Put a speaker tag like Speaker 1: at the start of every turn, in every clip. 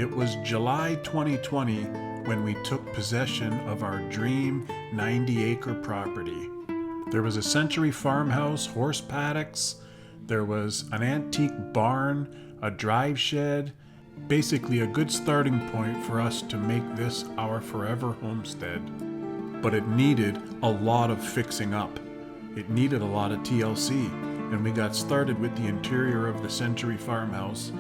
Speaker 1: It was July 2020 when we took possession of our dream 90-acre property. There was a century farmhouse, horse paddocks, there was an antique barn, a drive shed, basically a good starting point for us to make this our forever homestead. But it needed a lot of fixing up. It needed a lot of TLC, and we got started with the interior of the century farmhouse,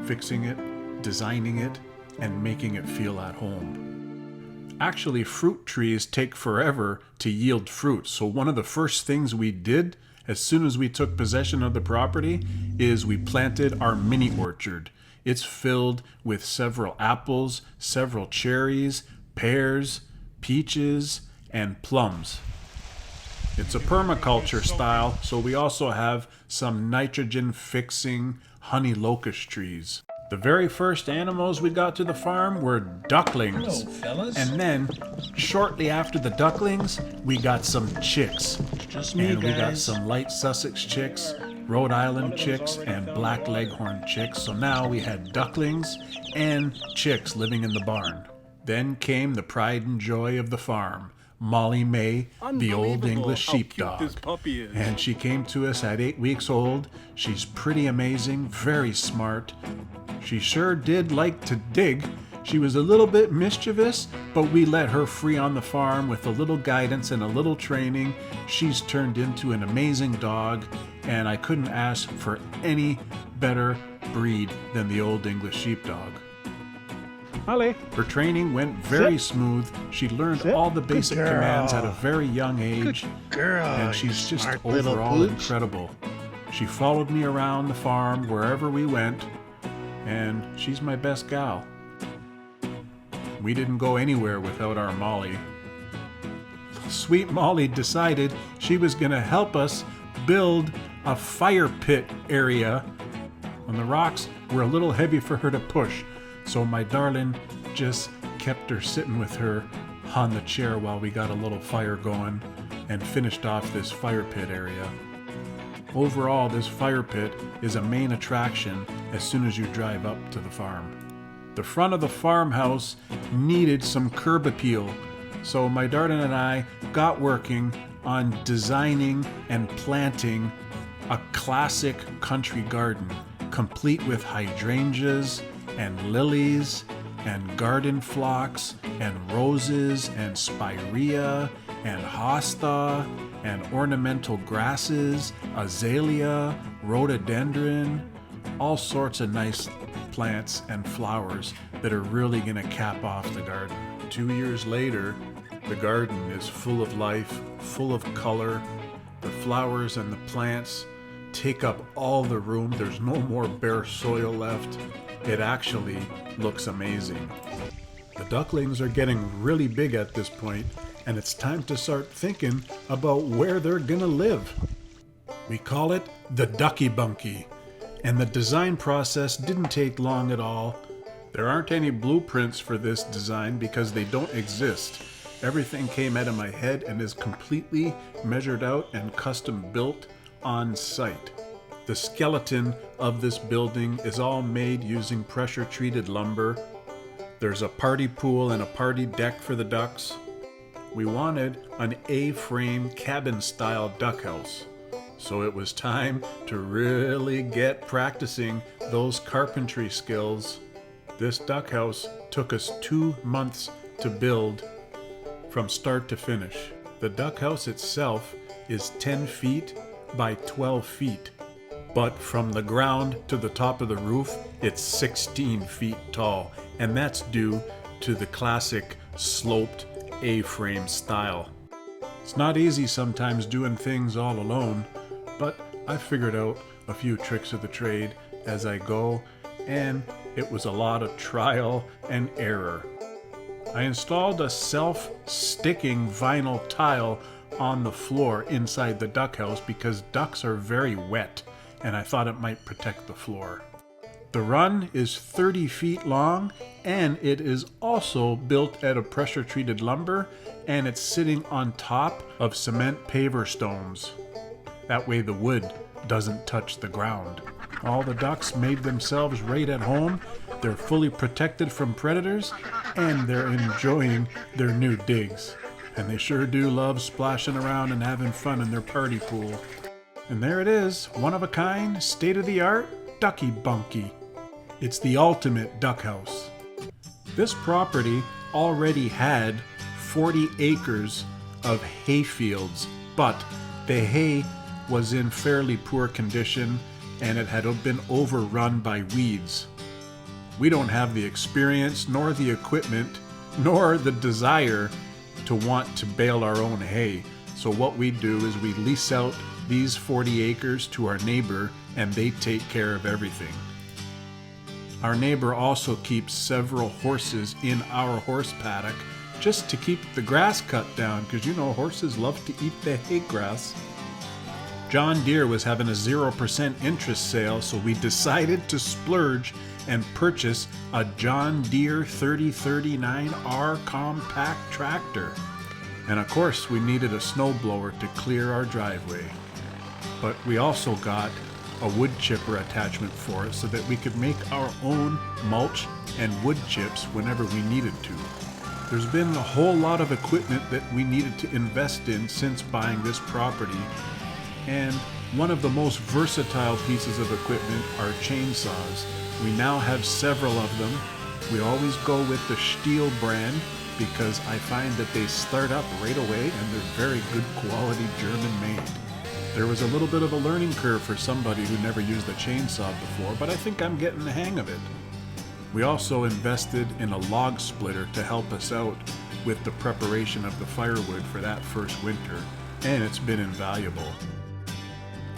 Speaker 1: fixing it, designing it, and making it feel at home. Actually, fruit trees take forever to yield fruit, so one of the first things we did as soon as we took possession of the property is we planted our mini orchard. It's filled with several apples, several cherries, pears, peaches, and plums. It's a permaculture style, so we also have some nitrogen-fixing honey locust trees. The very first animals we got to the farm were ducklings.
Speaker 2: Hello, fellas.
Speaker 1: And then, shortly after the ducklings, we got some chicks.
Speaker 2: Just me,
Speaker 1: And we got
Speaker 2: guys.
Speaker 1: some light Sussex chicks, Rhode Island chicks, and black leghorn chicks. So now we had ducklings and chicks living in the barn. Then came the pride and joy of the farm, Molly May, the old English sheepdog.
Speaker 3: This puppy is.
Speaker 1: And she came to us at 8 weeks old. She's pretty amazing, very smart. She sure did like to dig. She was a little bit mischievous, but we let her free on the farm with a little guidance and a little training. She's turned into an amazing dog, and I couldn't ask for any better breed than the old English sheepdog.
Speaker 3: Holly.
Speaker 1: Her training went very smooth. She learned all the basic
Speaker 2: Good girl.
Speaker 1: commands at a very young age,
Speaker 2: Girl,
Speaker 1: and
Speaker 2: you
Speaker 1: she's just
Speaker 2: smart little
Speaker 1: overall
Speaker 2: pooch.
Speaker 1: incredible. She followed me around the farm wherever we went, and she's my best gal. We didn't go anywhere without our Molly. Sweet Molly decided she was going to help us build a fire pit area. And the rocks were a little heavy for her to push, so my darling just kept her sitting with her on the chair while we got a little fire going and finished off this fire pit area. Overall, this fire pit is a main attraction as soon as you drive up to the farm. The front of the farmhouse needed some curb appeal, so my darling and I got working on designing and planting a classic country garden, complete with hydrangeas and lilies and garden phlox and roses and spirea and hosta and ornamental grasses, azalea, rhododendron, all sorts of nice plants and flowers that are really going to cap off the garden. 2 years later, the garden is full of life, full of color. The flowers and the plants take up all the room. There's no more bare soil left. It actually looks amazing. The ducklings are getting really big at this point, and it's time to start thinking about where they're gonna live. We call it the Ducky Bunkie, and the design process didn't take long at all. There aren't any blueprints for this design because they don't exist. Everything came out of my head and is completely measured out and custom built on site. The skeleton of this building is all made using pressure-treated lumber. There's a party pool and a party deck for the ducks. We wanted an A-frame cabin-style duck house, so it was time to really get practicing those carpentry skills. This duck house took us 2 months to build from start to finish. The duck house itself is 10 feet by 12 feet, but from the ground to the top of the roof, it's 16 feet tall, and that's due to the classic sloped A-frame style. It's not easy sometimes doing things all alone, but I figured out a few tricks of the trade as I go, and it was a lot of trial and error. I installed a self-sticking vinyl tile on the floor inside the duck house because ducks are very wet, and I thought it might protect the floor. The run is 30 feet long, and it is also built out of pressure-treated lumber, and it's sitting on top of cement paver stones. That way the wood doesn't touch the ground. All the ducks made themselves right at home. They're fully protected from predators, and they're enjoying their new digs. And they sure do love splashing around and having fun in their party pool. And there it is, one of a kind, state-of-the-art ducky bunkie. It's the ultimate duck house. This property already had 40 acres of hay fields, but the hay was in fairly poor condition and it had been overrun by weeds. We don't have the experience, nor the equipment, nor the desire to want to bale our own hay. So what we do is we lease out these 40 acres to our neighbor and they take care of everything. Our neighbor also keeps several horses in our horse paddock just to keep the grass cut down, because you know horses love to eat the hay grass. John Deere was having a 0% interest sale, so we decided to splurge and purchase a John Deere 3039R compact tractor. And of course we needed a snowblower to clear our driveway. But we also got a wood chipper attachment for it so that we could make our own mulch and wood chips whenever we needed to. There's been a whole lot of equipment that we needed to invest in since buying this property, and one of the most versatile pieces of equipment are chainsaws. We now have several of them. We always go with the Stihl brand because I find that they start up right away and they're very good quality German made. There was a little bit of a learning curve for somebody who never used a chainsaw before, but I think I'm getting the hang of it. We also invested in a log splitter to help us out with the preparation of the firewood for that first winter, and it's been invaluable.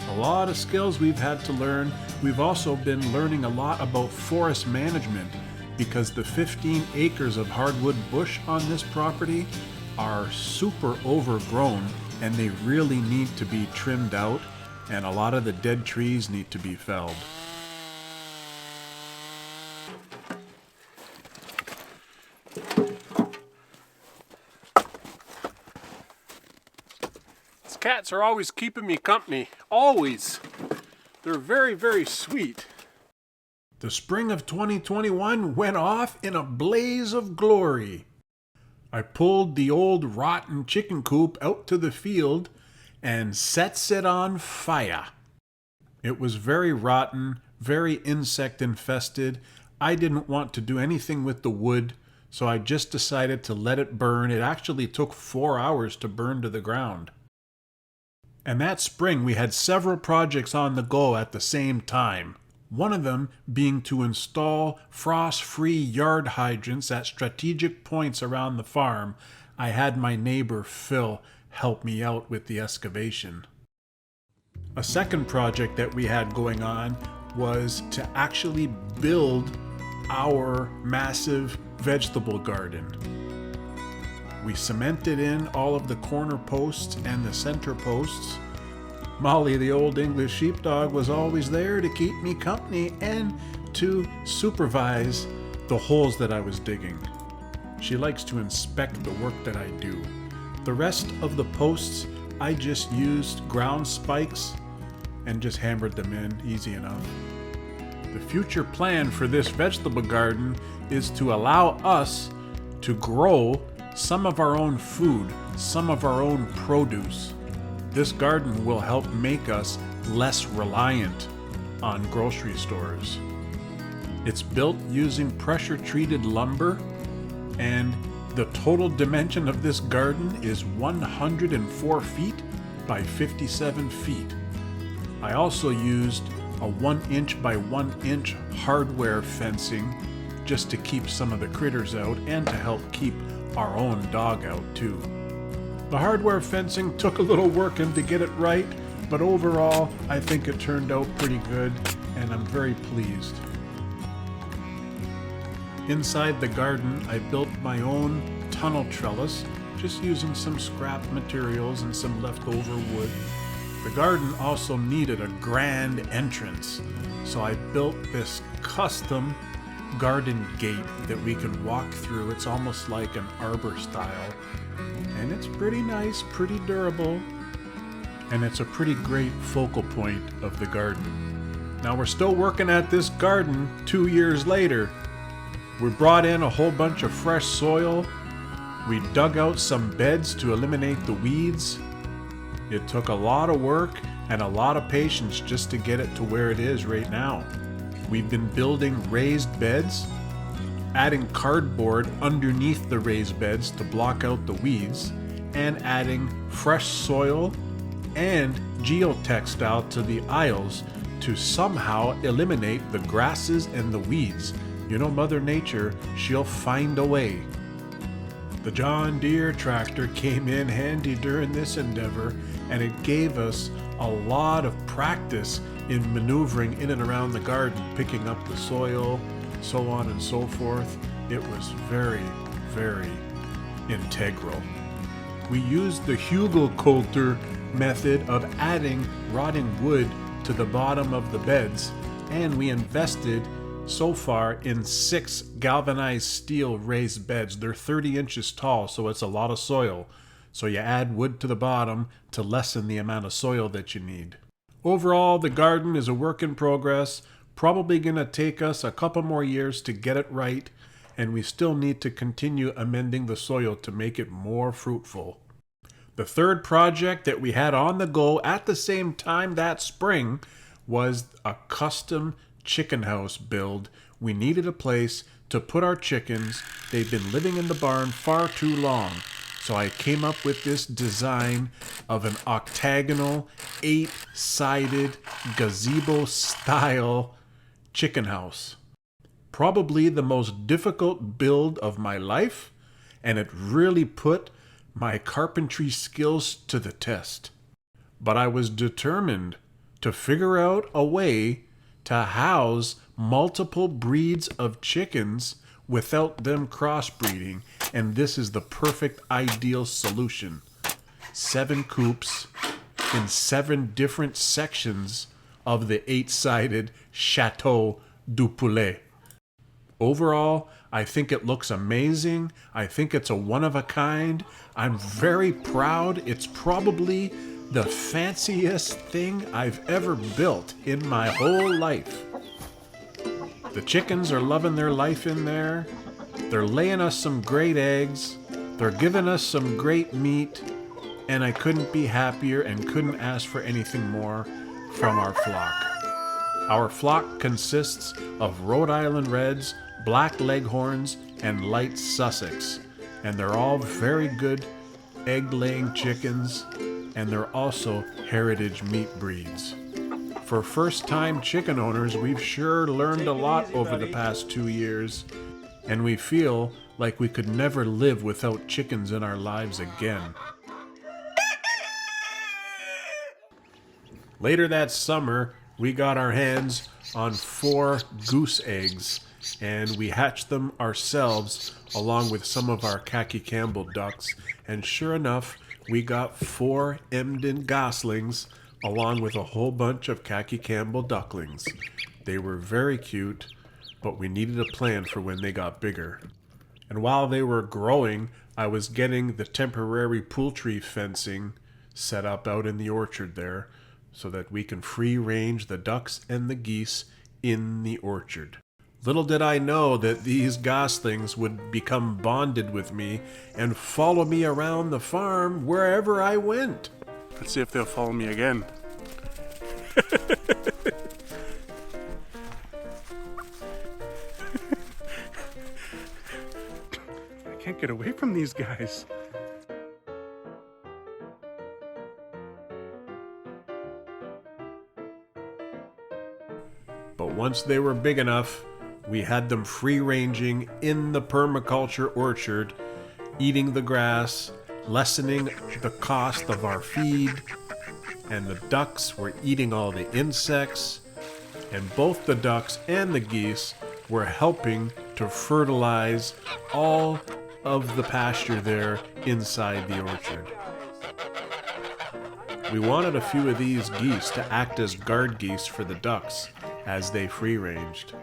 Speaker 1: A lot of skills we've had to learn. We've also been learning a lot about forest management because the 15 acres of hardwood bush on this property are super overgrown and they really need to be trimmed out, and a lot of the dead trees need to be felled.
Speaker 3: These cats are always keeping me company. Always. They're very, very sweet.
Speaker 1: The spring of 2021 went off in a blaze of glory. I pulled the old rotten chicken coop out to the field and sets it on fire. It was very rotten, very insect infested. I didn't want to do anything with the wood, so I just decided to let it burn. It actually took 4 hours to burn to the ground. And that spring we had several projects on the go at the same time. One of them being to install frost-free yard hydrants at strategic points around the farm. I had my neighbor Phil help me out with the excavation. A second project that we had going on was to actually build our massive vegetable garden. We cemented in all of the corner posts and the center posts. Molly, the old English sheepdog, was always there to keep me company and to supervise the holes that I was digging. She likes to inspect the work that I do. The rest of the posts, I just used ground spikes and just hammered them in, easy enough. The future plan for this vegetable garden is to allow us to grow some of our own food, some of our own produce. This garden will help make us less reliant on grocery stores. It's built using pressure-treated lumber, and the total dimension of this garden is 104 feet by 57 feet. I also used a 1 inch by 1 inch hardware fencing just to keep some of the critters out and to help keep our own dog out too. The hardware fencing took a little working to get it right, but overall I think it turned out pretty good and I'm very pleased. Inside the garden I built my own tunnel trellis, just using some scrap materials and some leftover wood. The garden also needed a grand entrance, so I built this custom garden gate that we can walk through. It's almost like an arbor style. And it's pretty nice, pretty durable, and it's a pretty great focal point of the garden. Now we're still working at this garden 2 years later. We brought in a whole bunch of fresh soil. We dug out some beds to eliminate the weeds. It took a lot of work and a lot of patience just to get it to where it is right now. We've been building raised beds, adding cardboard underneath the raised beds to block out the weeds, and adding fresh soil and geotextile to the aisles to somehow eliminate the grasses and the weeds. You know, Mother Nature, she'll find a way. The John Deere tractor came in handy during this endeavor, and it gave us a lot of practice in maneuvering in and around the garden, picking up the soil, so on and so forth. It was very, very integral. We used the Hugelcoulter method of adding rotting wood to the bottom of the beds, and we invested so far in 6 galvanized steel raised beds. They're 30 inches tall, so it's a lot of soil. So you add wood to the bottom to lessen the amount of soil that you need. Overall, the garden is a work in progress, probably going to take us a couple more years to get it right, and we still need to continue amending the soil to make it more fruitful. The third project that we had on the go at the same time that spring was a custom chicken house build. We needed a place to put our chickens. They've been living in the barn far too long. So I came up with this design of an octagonal, 8-sided, gazebo-style chicken house. Probably the most difficult build of my life, and it really put my carpentry skills to the test. But I was determined to figure out a way to house multiple breeds of chickens without them crossbreeding, and this is the perfect ideal solution. 7 coops in 7 different sections of the 8-sided Chateau du Poulet. Overall, I think it looks amazing. I think it's a one-of-a-kind. I'm very proud. It's probably the fanciest thing I've ever built in my whole life. The chickens are loving their life in there. They're laying us some great eggs. They're giving us some great meat. And I couldn't be happier and couldn't ask for anything more from our flock. Our flock consists of Rhode Island Reds, Black Leghorns, and Light Sussex. And they're all very good egg-laying chickens, and they're also heritage meat breeds. For first-time chicken owners, we've sure learned a lot over the past 2 years, and we feel like we could never live without chickens in our lives again. Later that summer, we got our hands on 4 goose eggs, and we hatched them ourselves along with some of our Khaki Campbell ducks, and sure enough, we got 4 Emden goslings along with a whole bunch of Khaki Campbell ducklings. They were very cute, but we needed a plan for when they got bigger. And while they were growing, I was getting the temporary poultry fencing set up out in the orchard there so that we can free range the ducks and the geese in the orchard. Little did I know that these goslings would become bonded with me and follow me around the farm wherever I went.
Speaker 3: Let's see if they'll follow me again. I can't get away from these guys.
Speaker 1: But once they were big enough, we had them free-ranging in the permaculture orchard, eating the grass, lessening the cost of our feed, and the ducks were eating all the insects, and both the ducks and the geese were helping to fertilize all of the pasture there inside the orchard. We wanted a few of these geese to act as guard geese for the ducks as they free-ranged.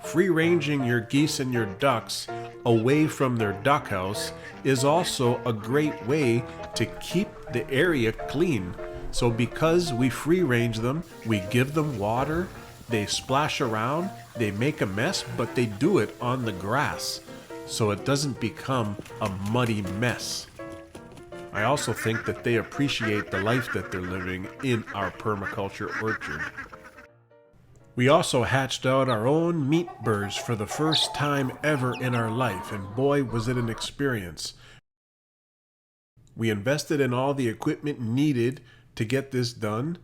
Speaker 1: Free-ranging your geese and your ducks away from their duck house is also a great way to keep the area clean So because we free range them, we give them water, they splash around, they make a mess, but they do it on the grass, so it doesn't become a muddy mess. I also think that they appreciate the life that they're living in our permaculture orchard. We also hatched out our own meat birds for the first time ever in our life, and boy was it an experience. We invested in all the equipment needed to get this done,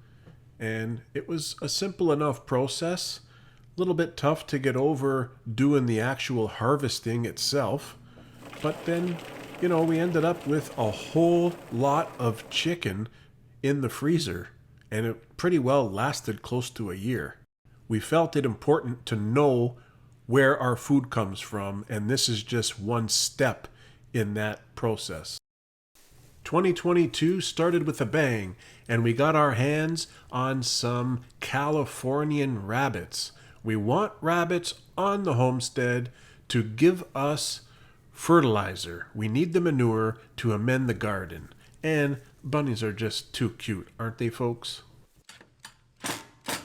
Speaker 1: and it was a simple enough process. A little bit tough to get over doing the actual harvesting itself, but then, we ended up with a whole lot of chicken in the freezer, and it pretty well lasted close to a year. We felt it important to know where our food comes from, and this is just one step in that process. 2022 started with a bang, and we got our hands on some Californian rabbits. We want rabbits on the homestead to give us fertilizer. We need the manure to amend the garden. And bunnies are just too cute, aren't they, folks?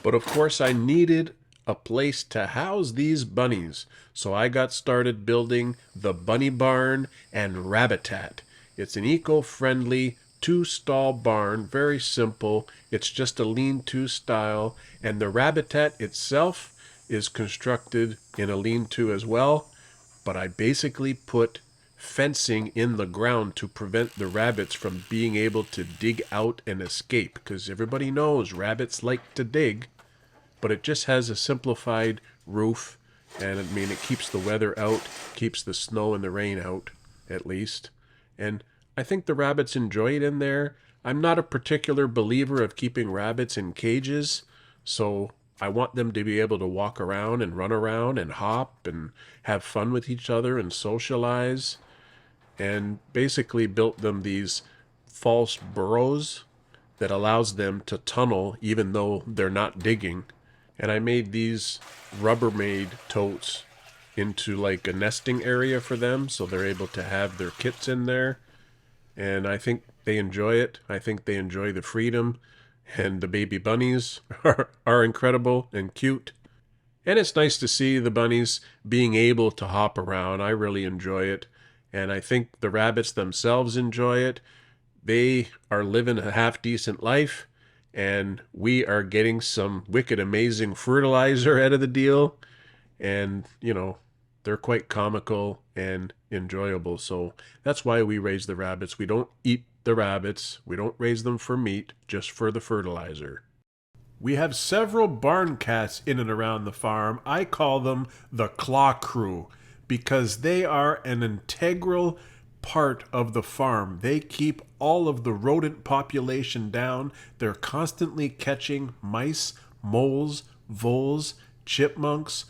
Speaker 1: But of course I needed a place to house these bunnies, so I got started building the bunny barn and rabbitat. It's an eco-friendly 2-stall barn, very simple. It's just a lean-to style, and the rabbitat itself is constructed in a lean-to as well, but I basically put fencing in the ground to prevent the rabbits from being able to dig out and escape, because everybody knows rabbits like to dig, but it just has a simplified roof, and it keeps the weather out, keeps the snow and the rain out, at least. And I think the rabbits enjoy it in there. I'm not a particular believer of keeping rabbits in cages, so I want them to be able to walk around and run around and hop and have fun with each other and socialize. And basically built them these false burrows that allows them to tunnel even though they're not digging. And I made these Rubbermaid totes into like a nesting area for them, so they're able to have their kits in there. And I think they enjoy it. I think they enjoy the freedom. And the baby bunnies are incredible and cute. And it's nice to see the bunnies being able to hop around. I really enjoy it. And I think the rabbits themselves enjoy it. They are living a half-decent life. And we are getting some wicked amazing fertilizer out of the deal. And, they're quite comical and enjoyable. So that's why we raise the rabbits. We don't eat the rabbits. We don't raise them for meat, just for the fertilizer. We have several barn cats in and around the farm. I call them the Claw Crew because they are an integral part of the farm. They keep all of the rodent population down. They're constantly catching mice, moles, voles, chipmunks,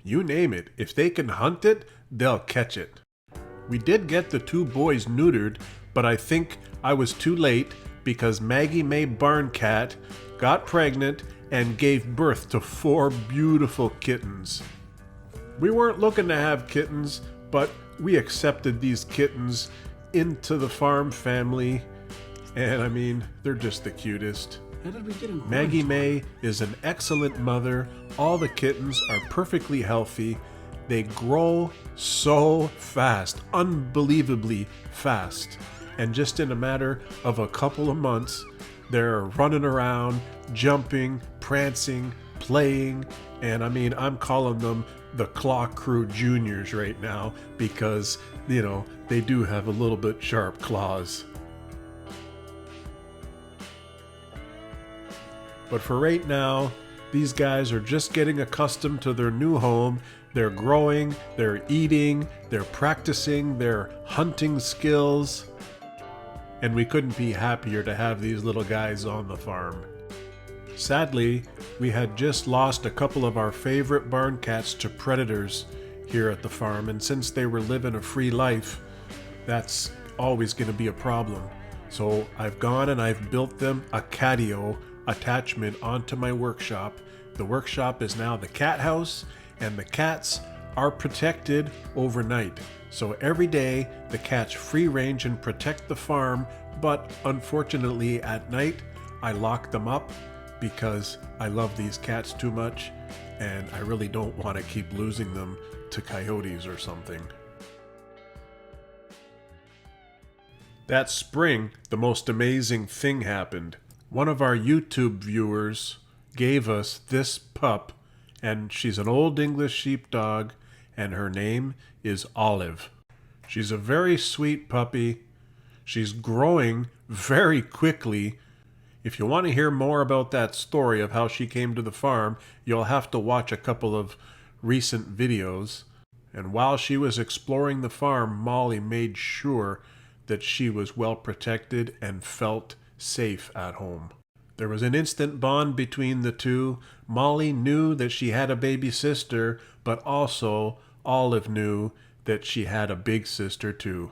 Speaker 1: you name it. If they can hunt it, they'll catch it. We did get the 2 boys neutered, but I think I was too late because Maggie Mae Barn Cat got pregnant and gave birth to 4 beautiful kittens. We weren't looking to have kittens, but we accepted these kittens into the farm family, and they're just the cutest.
Speaker 3: How did we get in
Speaker 1: Maggie Mae is an excellent mother. All the kittens are perfectly healthy. They grow so fast, unbelievably fast. And just in a matter of a couple of months, they're running around, jumping, prancing, playing, and I'm calling them the Claw Crew Juniors right now because, they do have a little bit sharp claws. But for right now, these guys are just getting accustomed to their new home. They're growing, they're eating, they're practicing their hunting skills. And we couldn't be happier to have these little guys on the farm. Sadly, we had just lost a couple of our favorite barn cats to predators here at the farm, and since they were living a free life, that's always going to be a problem. So I've gone and I've built them a catio attachment onto my workshop. The workshop is now the cat house, and the cats are protected overnight. So every day the cats free range and protect the farm, but unfortunately at night I lock them up because I love these cats too much and I really don't want to keep losing them to coyotes or something. That spring, the most amazing thing happened. One of our YouTube viewers gave us this pup, and she's an old English sheepdog, and her name is Olive. She's a very sweet puppy. She's growing very quickly. If you want to hear more about that story of how she came to the farm, you'll have to watch a couple of recent videos. And while she was exploring the farm, Molly made sure that she was well protected and felt safe at home. There was an instant bond between the two. Molly knew that she had a baby sister, but also Olive knew that she had a big sister too.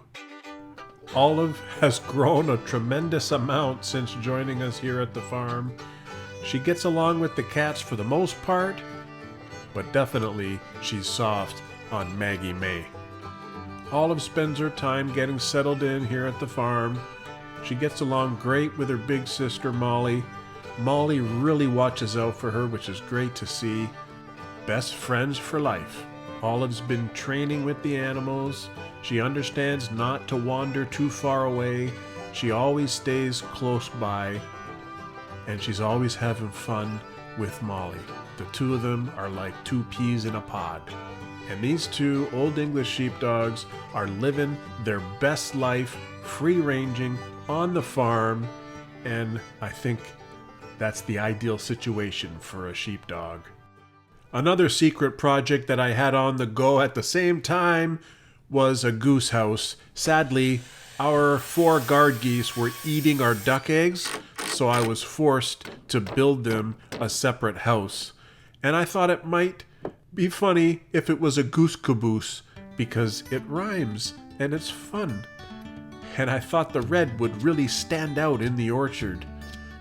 Speaker 1: Olive has grown a tremendous amount since joining us here at the farm. She gets along with the cats for the most part, but definitely she's soft on Maggie May. Olive spends her time getting settled in here at the farm. She gets along great with her big sister Molly. Molly really watches out for her, which is great to see. Best friends for life. Olive's been training with the animals. She understands not to wander too far away. She always stays close by. And she's always having fun with Molly. The two of them are like two peas in a pod. And these two Old English sheepdogs are living their best life, free-ranging on the farm, and I think that's the ideal situation for a sheepdog. Another secret project that I had on the go at the same time was a goose house. Sadly, our 4 guard geese were eating our duck eggs, so I was forced to build them a separate house. And I thought it might be funny if it was a goose caboose, because it rhymes and it's fun. And I thought the red would really stand out in the orchard.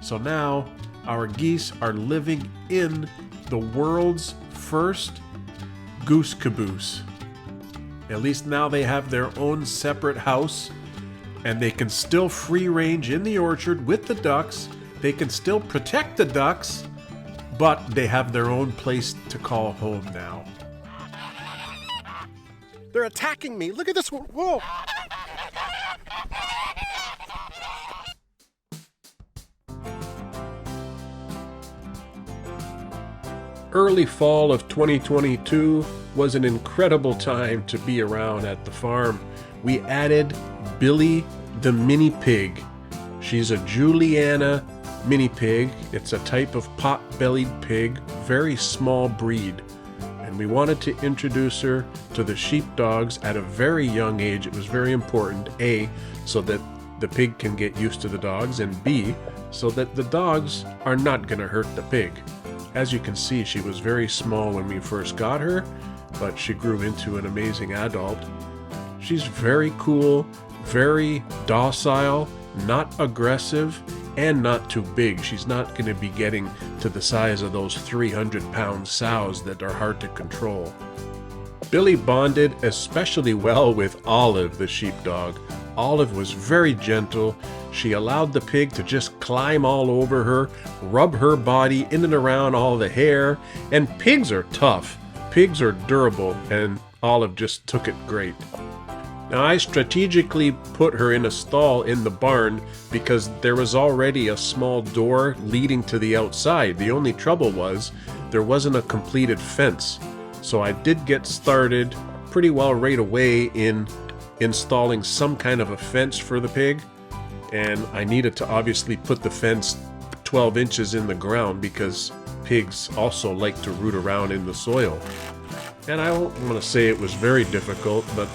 Speaker 1: So now our geese are living in the world's first goose caboose. At least now they have their own separate house, and they can still free range in the orchard with the ducks. They can still protect the ducks, but they have their own place to call home now.
Speaker 3: They're attacking me. Look at this one. Whoa. Early fall of 2022 was an incredible time to be around at the farm. We added Billy the mini pig. She's a Juliana mini pig. It's a type of pot-bellied pig, very small breed. And we wanted to introduce her to the sheepdogs at a very young age. It was very important, A, so that the pig can get used to the dogs, and B, so that the dogs are not going to hurt the pig. As you can see, she was very small when we first got her, but she grew into an amazing adult. She's very cool, very docile, not aggressive, and not too big. She's not going to be getting to the size of those 300-pound sows that are hard to control. Billy bonded especially well with Olive, the sheepdog. Olive was very gentle. She allowed the pig to just climb all over her, rub her body in and around all the hair, and pigs are tough. Pigs are durable, and Olive just took it great. Now, I strategically put her in a stall in the barn because there was already a small door leading to the outside. The only trouble was there wasn't a completed fence. So I did get started pretty well right away in installing some kind of a fence for the pig. And I needed to obviously put the fence 12 inches in the ground because pigs also like to root around in the soil. And I don't want to say it was very difficult, but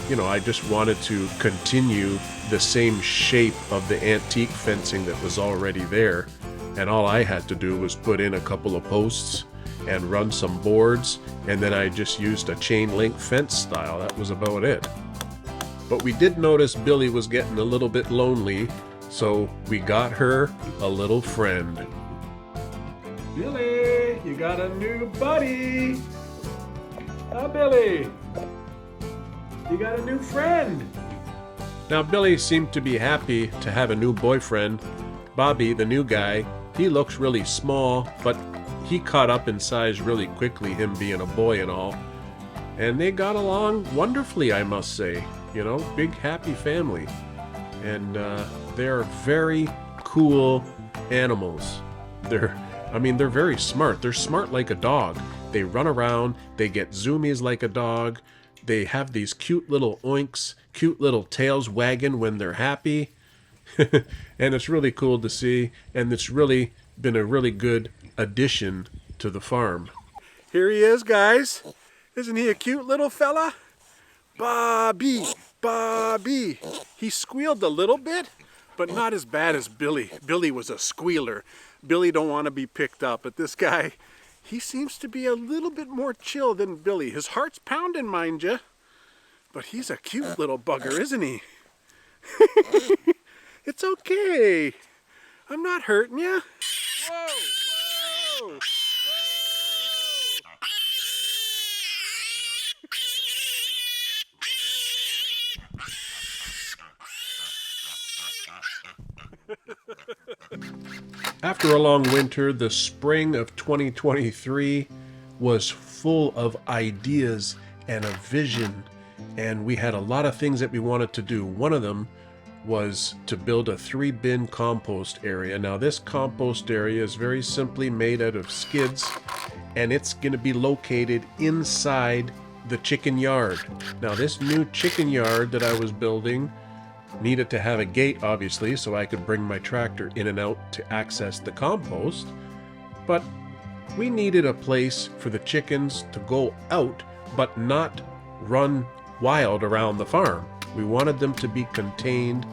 Speaker 3: I just wanted to continue the same shape of the antique fencing that was already there. And all I had to do was put in a couple of posts and run some boards, and then I just used a chain link fence style. That was about it. But we did notice Billy was getting a little bit lonely, so we got her a little friend. Billy, you got a new buddy. Billy, you got a new friend. Now, Billy seemed to be happy to have a new boyfriend, Bobby, the new guy, he looks really small, but he caught up in size really quickly, him being a boy and all. And they got along wonderfully, I must say. You know, big happy family. And they're very cool animals. They're very smart. They're smart like a dog. They run around, they get zoomies like a dog. They have these cute little oinks, cute little tails wagging when they're happy. And it's really cool to see, and it's really been a really good addition to the farm. Here he is, guys. Isn't he a cute little fella? Bobby, Bobby. He squealed a little bit, but not as bad as Billy. Billy was a squealer. Billy don't want to be picked up, but this guy, he seems to be a little bit more chill than Billy. His heart's pounding, mind you, but he's a cute little bugger, isn't he? It's okay. I'm not hurting you. Whoa, whoa, whoa. After a long winter, the spring of 2023 was full of ideas and a vision, and we had a lot of things that we wanted to do. One of them was to build a 3-bin compost area. Now this compost area is very simply made out of skids, and it's going to be located inside the chicken yard. Now this new chicken yard that I was building needed to have a gate, obviously, so I could bring my tractor in and out to access the compost. But we needed a place for the chickens to go out, but not run wild around the farm. We wanted them to be contained,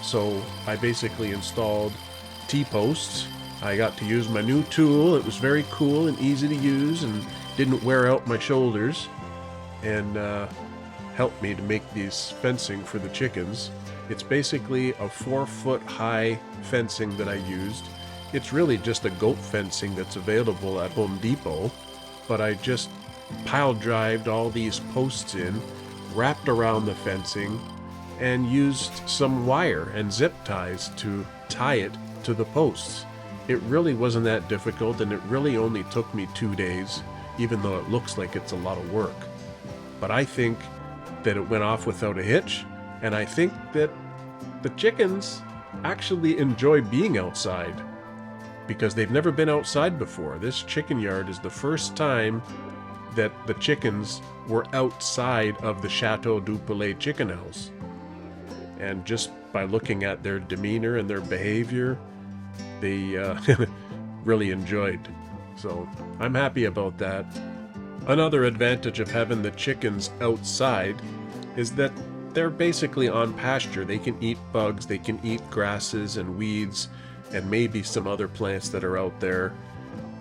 Speaker 3: so I basically installed T-posts. I got to use my new tool. It was very cool and easy to use and didn't wear out my shoulders, and helped me to make these fencing for the chickens. It's basically a 4-foot high fencing that I used. It's really just a goat fencing that's available at Home Depot, but I just pile drived all these posts in, wrapped around the fencing, and used some wire and zip ties to tie it to the posts. It really wasn't that difficult, and it really only took me 2 days, even though it looks like it's a lot of work. But I think that it went off without a hitch, and I think that the chickens actually enjoy being outside because they've never been outside before. This chicken yard is the first time that the chickens were outside of the Chateau du Palais chicken house. And just by looking at their demeanor and their behavior, they really enjoyed. So I'm happy about that. Another advantage of having the chickens outside is that they're basically on pasture. They can eat bugs, they can eat grasses and weeds, and maybe some other plants that are out there.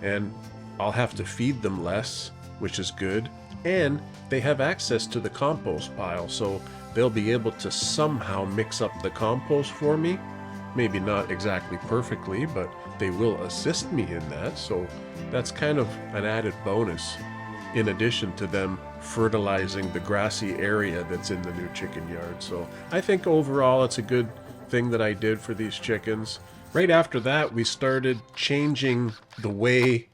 Speaker 3: And I'll have to feed them less, which is good. And they have access to the compost pile, so they'll be able to somehow mix up the compost for me. Maybe not exactly perfectly, but they will assist me in that. So that's kind of an added bonus, in addition to them fertilizing the grassy area that's in the new chicken yard. So I think overall it's a good thing that I did for these chickens. Right after that, we started changing the way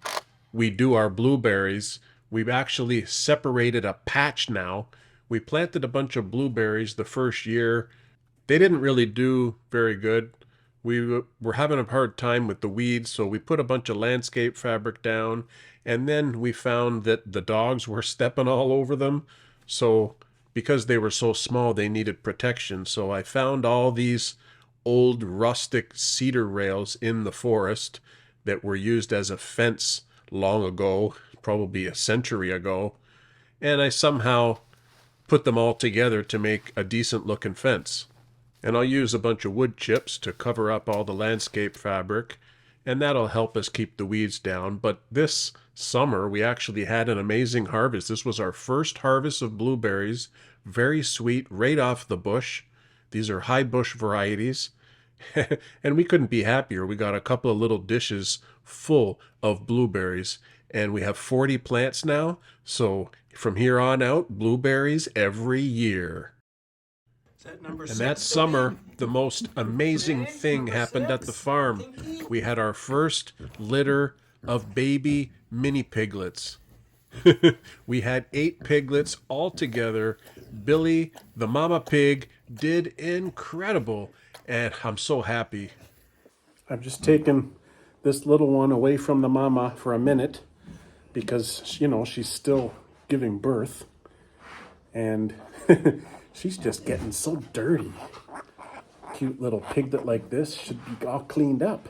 Speaker 3: we do our blueberries. We've actually separated a patch now. We planted a bunch of blueberries the first year. They didn't really do very good. We were having a hard time with the weeds, so we put a bunch of landscape fabric down, and then we found that the dogs were stepping all over them. So because they were so small, they needed protection. So I found all these old rustic cedar rails in the forest that were used as a fence long ago, probably a century ago, and I somehow put them all together to make a decent looking fence. And I'll use a bunch of wood chips to cover up all the landscape fabric, and that'll help us keep the weeds down. But this summer we actually had an amazing harvest. This was our first harvest of blueberries. Very sweet, right off the bush. These are high bush varieties. And we couldn't be happier. We got a couple of little dishes full of blueberries, and we have 40 plants now. So from here on out, blueberries every year. And that summer, the most amazing thing happened at the farm. We had our first litter of baby mini piglets. We had 8 piglets all together. Billy, the mama pig, did incredible, and I'm so happy.
Speaker 1: I've just taken this little one away from the mama for a minute because, you know, she's still giving birth. And she's just getting so dirty. Cute little piglet like this should be all cleaned up.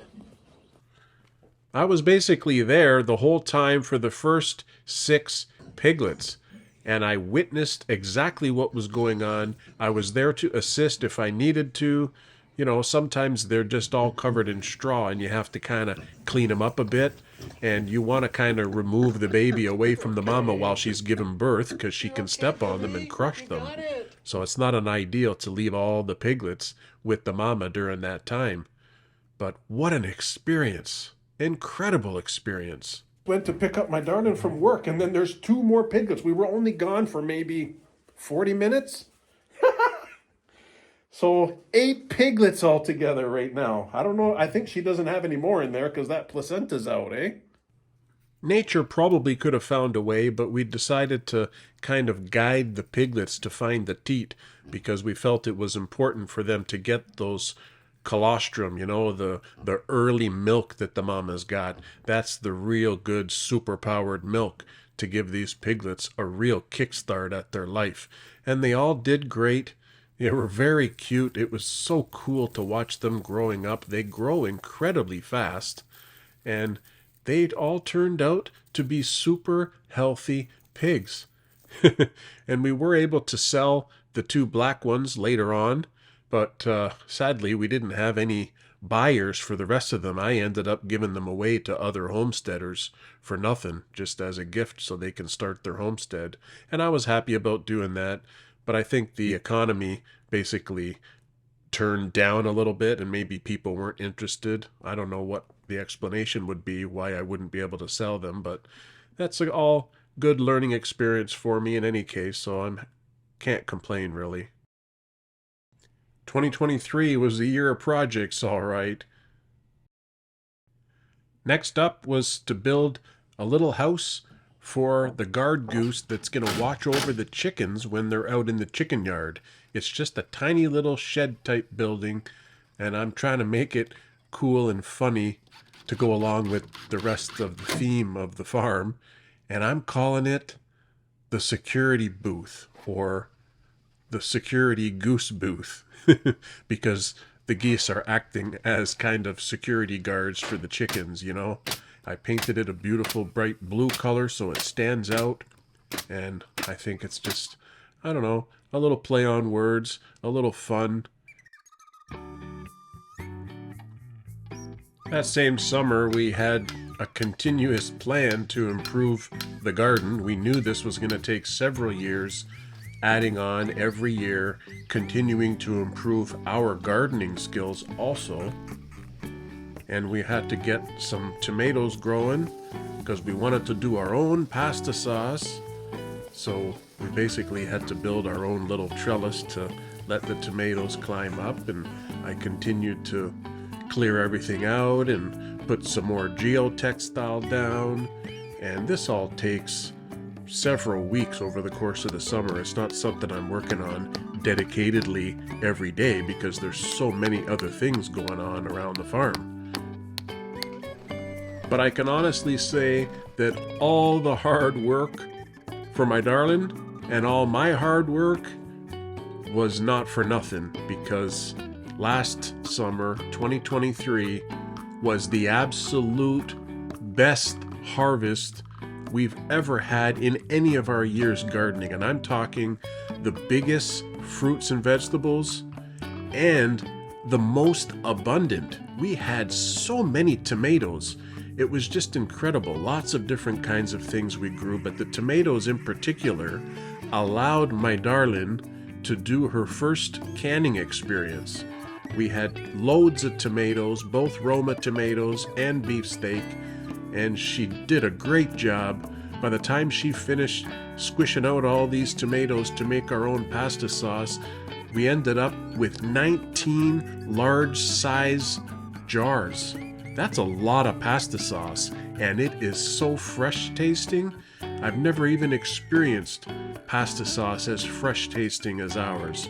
Speaker 3: I was basically there the whole time for the first 6 piglets, and I witnessed exactly what was going on. I was there to assist if I needed to. You know, sometimes they're just all covered in straw and you have to kind of clean them up a bit. And you want to kind of remove the baby away from the mama while she's giving birth because she can step on them and crush them. So it's not an ideal to leave all the piglets with the mama during that time. But what an experience. Incredible experience.
Speaker 1: Went to pick up my darling from work, and then there's 2 more piglets. We were only gone for maybe 40 minutes. So 8 piglets altogether right now. I don't know. I think she doesn't have any more in there because that placenta's out, eh?
Speaker 3: Nature probably could have found a way, but we decided to kind of guide the piglets to find the teat because we felt it was important for them to get those colostrum, you know, the early milk that the mama's got. That's the real good super-powered milk to give these piglets a real kickstart at their life. And they all did great. They were very cute. It was so cool to watch them growing up. They grow incredibly fast. And they all turned out to be super healthy pigs. And we were able to sell the 2 black ones later on. But sadly, we didn't have any buyers for the rest of them. I ended up giving them away to other homesteaders for nothing, just as a gift so they can start their homestead. And I was happy about doing that. But I think the economy basically turned down a little bit and maybe people weren't interested. I don't know what the explanation would be why I wouldn't be able to sell them, but that's all good learning experience for me in any case, so I can't complain really. 2023 was the year of projects, all right. Next up was to build a little house for the guard goose that's going to watch over the chickens when they're out in the chicken yard. It's just a tiny little shed type building, and I'm trying to make it cool and funny to go along with the rest of the theme of the farm, and I'm calling it the security booth, or the security goose booth, because the geese are acting as kind of security guards for the chickens, you know. I painted it a beautiful bright blue color so it stands out, and I think it's just, I don't know, a little play on words, a little fun. That same summer, we had a continuous plan to improve the garden. We knew this was going to take several years, adding on every year, continuing to improve our gardening skills also. And we had to get some tomatoes growing because we wanted to do our own pasta sauce. So we basically had to build our own little trellis to let the tomatoes climb up, and I continued to clear everything out and put some more geotextile down. And this all takes several weeks over the course of the summer. It's not something I'm working on dedicatedly every day because there's so many other things going on around the farm. But I can honestly say that all the hard work for my darling and all my hard work was not for nothing, because last summer, 2023, was the absolute best harvest we've ever had in any of our years gardening. And I'm talking the biggest fruits and vegetables and the most abundant. We had so many tomatoes. It was just incredible. Lots of different kinds of things we grew, but the tomatoes in particular allowed my darling to do her first canning experience. We had loads of tomatoes, both Roma tomatoes and beefsteak, and she did a great job. By the time she finished squishing out all these tomatoes to make our own pasta sauce, we ended up with 19 large size jars. That's a lot of pasta sauce, and it is so fresh tasting. I've never even experienced pasta sauce as fresh tasting as ours.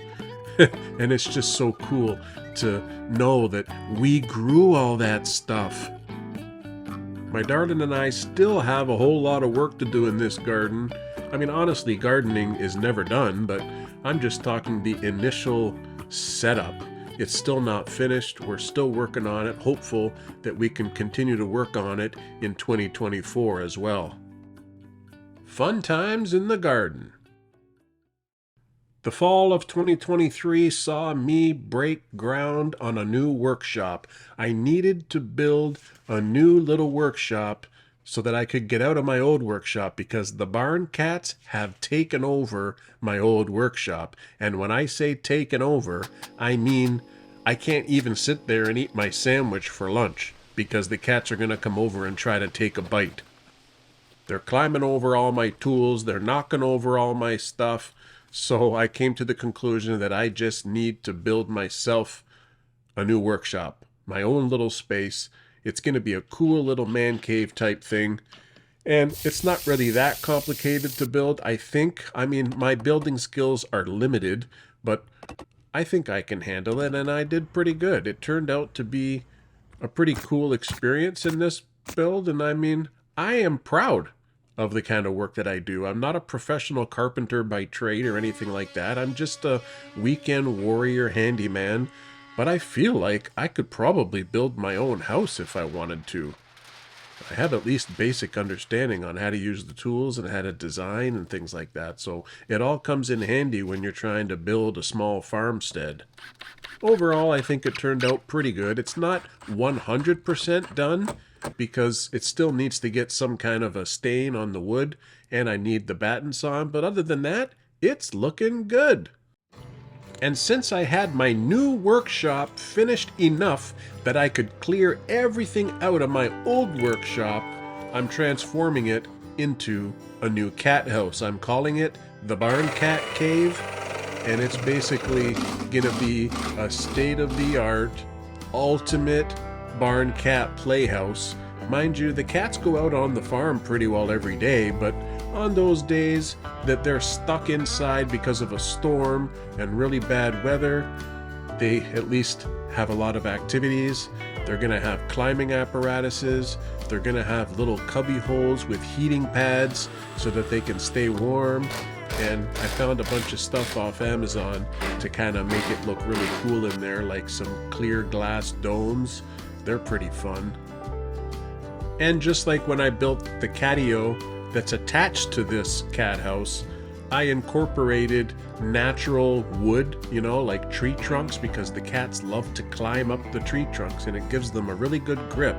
Speaker 3: And it's just so cool to know that we grew all that stuff. My darling and I still have a whole lot of work to do in this garden. I mean, honestly, gardening is never done, but I'm just talking the initial setup. It's still not finished. We're still working on it, hopeful that we can continue to work on it in 2024 as well. Fun times in the garden. The fall of 2023 saw me break ground on a new workshop. I needed to build a new little workshop so that I could get out of my old workshop because the barn cats have taken over my old workshop. And when I say taken over, I mean I can't even sit there and eat my sandwich for lunch because the cats are going to come over and try to take a bite. They're climbing over all my tools. They're knocking over all my stuff. So I came to the conclusion that I just need to build myself a new workshop, my own little space. It's going to be a cool little man cave type thing. And it's not really that complicated to build, I think. I mean, my building skills are limited, but I think I can handle it, and I did pretty good. It turned out to be a pretty cool experience in this build, and I mean, I am proud of the kind of work that I do. I'm not a professional carpenter by trade or anything like that. I'm just a weekend warrior handyman, but I feel like I could probably build my own house if I wanted to. I have at least basic understanding on how to use the tools and how to design and things like that, so it all comes in handy when you're trying to build a small farmstead. Overall, I think it turned out pretty good. It's not 100% done, because it still needs to get some kind of a stain on the wood, and I need the batten sawn, but other than that, it's looking good. And since I had my new workshop finished enough that I could clear everything out of my old workshop, I'm transforming it into a new cat house. I'm calling it the Barn Cat Cave, and it's basically gonna be a state-of-the-art, ultimate barn cat playhouse. Mind you, the cats go out on the farm pretty well every day, but on those days that they're stuck inside because of a storm and really bad weather, they at least have a lot of activities. They're gonna have climbing apparatuses. They're gonna have little cubby holes with heating pads so that they can stay warm. And I found a bunch of stuff off Amazon to kind of make it look really cool in there, like some clear glass domes. They're pretty fun. And just like when I built the catio that's attached to this cat house, I incorporated natural wood, you know, like tree trunks, because the cats love to climb up the tree trunks and it gives them a really good grip.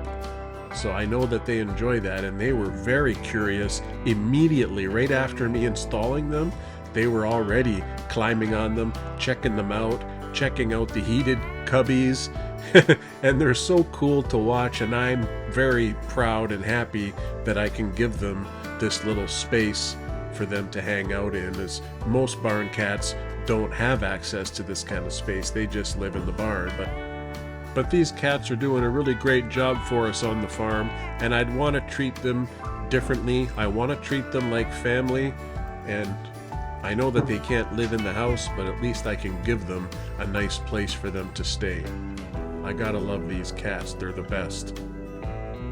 Speaker 3: So I know that they enjoy that, and they were very curious immediately right after me installing them. They were already climbing on them, checking them out, checking out the heated cubbies. And they're so cool to watch, and I'm very proud and happy that I can give them this little space for them to hang out in, as most barn cats don't have access to this kind of space. They just live in the barn. But these cats are doing a really great job for us on the farm, and I'd want to treat them differently. I want to treat them like family, and I know that they can't live in the house, but at least I can give them a nice place for them to stay. I gotta love these cats, they're the best.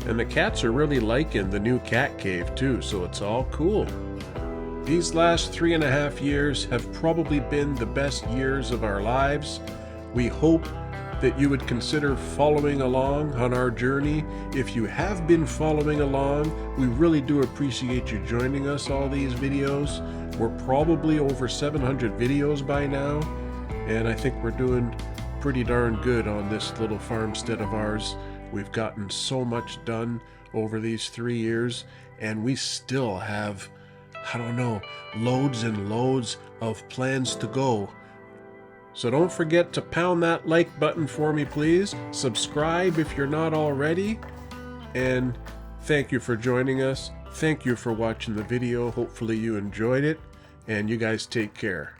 Speaker 3: And the cats are really liking the new cat cave too, so it's all cool. These last 3.5 years have probably been the best years of our lives. We hope that you would consider following along on our journey. If you have been following along, we really do appreciate you joining us all these videos. We're probably over 700 videos by now, and I think we're doing pretty darn good on this little farmstead of ours. We've gotten so much done over these 3 years, and we still have, I don't know, loads and loads of plans to go. So don't forget to pound that like button for me, please. Subscribe if you're not already. And thank you for joining us. Thank you for watching the video. Hopefully you enjoyed it. And you guys take care.